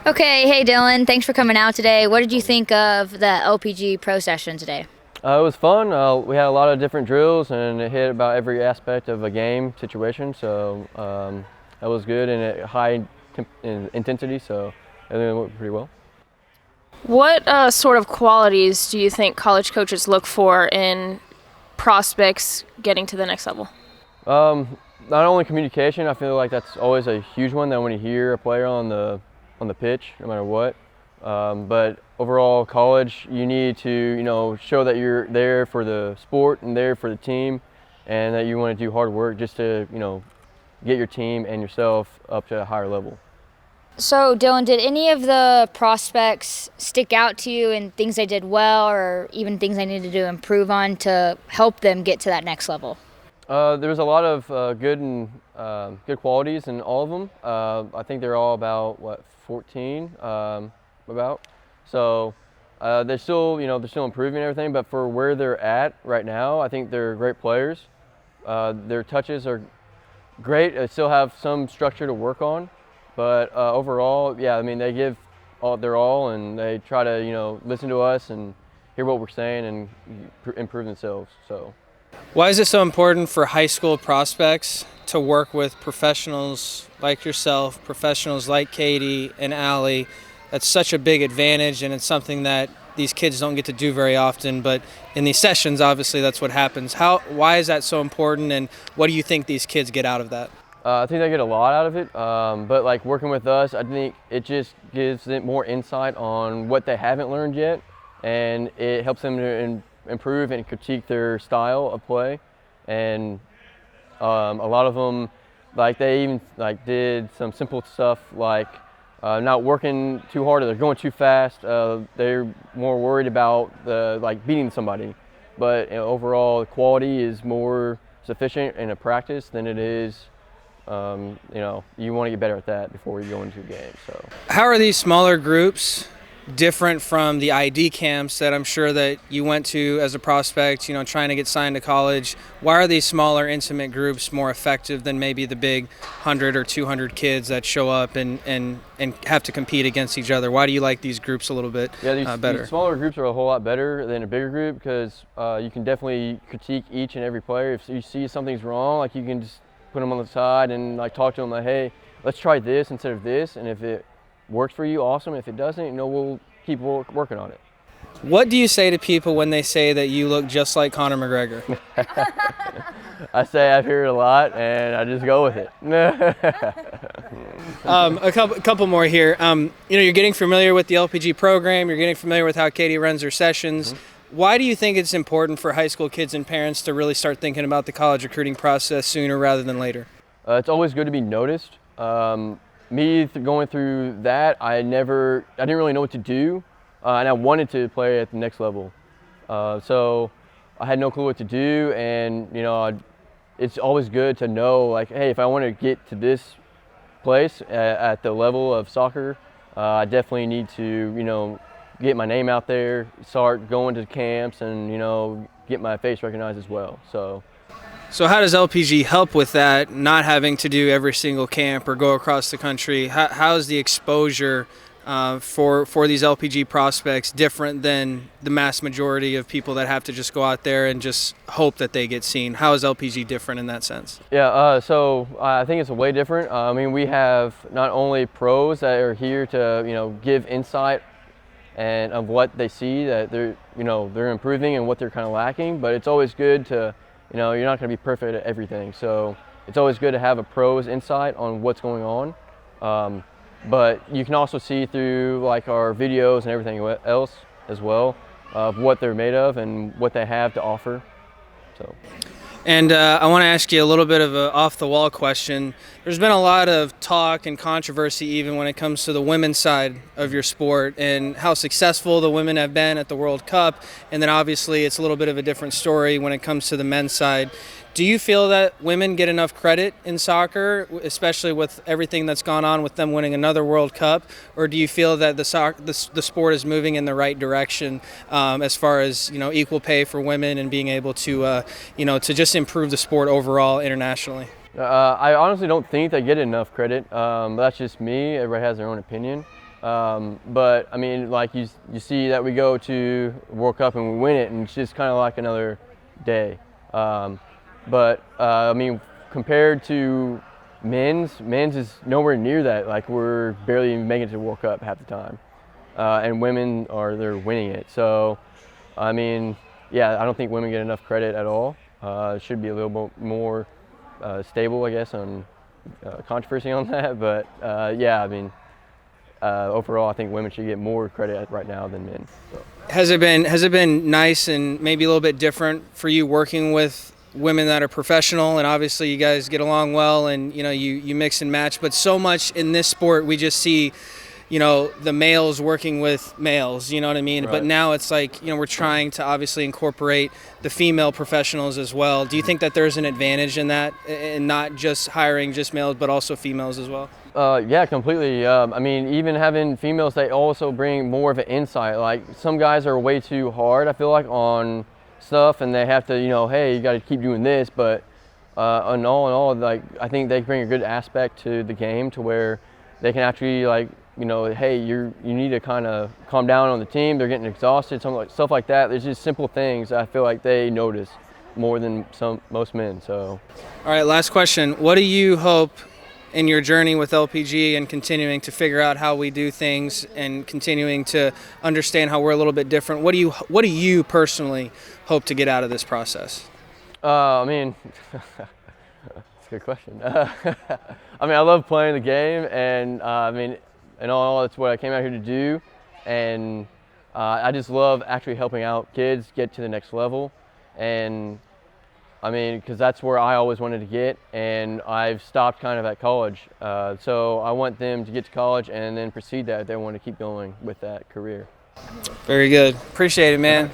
Okay, hey Dillon, thanks for coming out today. What did you think of the LPG Pro session today? It was fun. We had a lot of different drills, and it hit about every aspect of a game situation. So that was good and at high intensity. So everything went pretty well. What sort of qualities do you think college coaches look for in prospects getting to the next level? Not only communication. I feel like that's always a huge one. That when you hear a player on the pitch, no matter what. But overall, college, you need to show that you're there for the sport and there for the team, and that you want to do hard work just to get your team and yourself up to a higher level. So, Dillon, did any of the prospects stick out to you in things they did well or even things they needed to improve on to help them get to that next level? There was a lot of good qualities in all of them. I think they're all about 14 about. So they're still improving everything. But for where they're at right now, I think they're great players. Their touches are great. They still have some structure to work on. But overall, yeah, I mean, they give their all, and they try to listen to us and hear what we're saying and improve themselves. So. Why is it so important for high school prospects to work with professionals like yourself, professionals like Katie and Allie? That's such a big advantage, and it's something that these kids don't get to do very often, but in these sessions, obviously, that's what happens. Why is that so important, and what do you think these kids get out of that? I think they get a lot out of it, but like working with us, I think it just gives them more insight on what they haven't learned yet, and it helps them to improve and critique their style of play. And a lot of them, they even did some simple stuff like not working too hard or they're going too fast. They're more worried about beating somebody, but overall the quality is more sufficient in a practice than it is. You want to get better at that before you go into a game. So how are these smaller groups different from the ID camps that I'm sure that you went to as a prospect, trying to get signed to college? Why are these smaller, intimate groups more effective than maybe the big 100 or 200 kids that show up and have to compete against each other? Why do you like these groups a little bit better? These smaller groups are a whole lot better than a bigger group because you can definitely critique each and every player. If you see something's wrong, you can just put them on the side and talk to them hey, let's try this instead of this, and if it works for you, awesome. If it doesn't, we'll keep working on it. What do you say to people when they say that you look just like Conor McGregor? I say I've heard it a lot, and I just go with it. A couple more here. You're getting familiar with the LPG program. You're getting familiar with how Katie runs her sessions. Mm-hmm. Why do you think it's important for high school kids and parents to really start thinking about the college recruiting process sooner rather than later? It's always good to be noticed. Me going through that, I didn't really know what to do, and I wanted to play at the next level. So I had no clue what to do, and it's always good to know hey, if I want to get to this place at the level of soccer, I definitely need to get my name out there, start going to camps, and get my face recognized as well. So how does LPG help with that, not having to do every single camp or go across the country? How is the exposure for these LPG prospects different than the mass majority of people that have to just go out there and just hope that they get seen? How is LPG different in that sense? Yeah, so I think it's way different. I mean, we have not only pros that are here to give insight and of what they see that they're improving and what they're kind of lacking, but it's always good to you're not going to be perfect at everything, so it's always good to have a pro's insight on what's going on. But you can also see through our videos and everything else as well of what they're made of and what they have to offer. So. And I want to ask you a little bit of an off-the-wall question. There's been a lot of talk and controversy even when it comes to the women's side of your sport and how successful the women have been at the World Cup. And then obviously it's a little bit of a different story when it comes to the men's side. Do you feel that women get enough credit in soccer, especially with everything that's gone on with them winning another World Cup? Or do you feel that the sport is moving in the right direction as far as equal pay for women and being able to to just improve the sport overall internationally? I honestly don't think they get enough credit. That's just me. Everybody has their own opinion. But I mean, like you see that we go to World Cup and we win it, and it's just kind of like another day. I mean, compared to men's is nowhere near that. Like we're barely even making it to the World Cup half the time, and women they're winning it. So, I mean, yeah, I don't think women get enough credit at all. It should be a little bit more stable, I guess, on controversy on that. But yeah, I mean, overall, I think women should get more credit right now than men. So. Has it been nice and maybe a little bit different for you working with women that are professional, and obviously you guys get along well, and you mix and match, but so much in this sport we just see the males working with males, you know what I mean? Right. But now it's like, we're trying to obviously incorporate the female professionals as well. Do you think that there's an advantage in that, and not just hiring just males but also females as well? Yeah, completely. I mean, even having females, they also bring more of an insight. Like some guys are way too hard, I feel like, on stuff, and they have to, hey, you got to keep doing this. But in all, like I think they bring a good aspect to the game to where they can actually hey, you need to kind of calm down on the team. They're getting exhausted, stuff like that. There's just simple things I feel like they notice more than most men. So, all right, last question. What do you hope in your journey with LPG and continuing to figure out how we do things and continuing to understand how we're a little bit different? What do you personally hope to get out of this process? I mean, that's a good question. I mean, I love playing the game, and I mean, in all, that's what I came out here to do, and I just love actually helping out kids get to the next level, and I mean, because that's where I always wanted to get, and I've stopped kind of at college. So I want them to get to college and then proceed that if they want to keep going with that career. Very good. Appreciate it, man.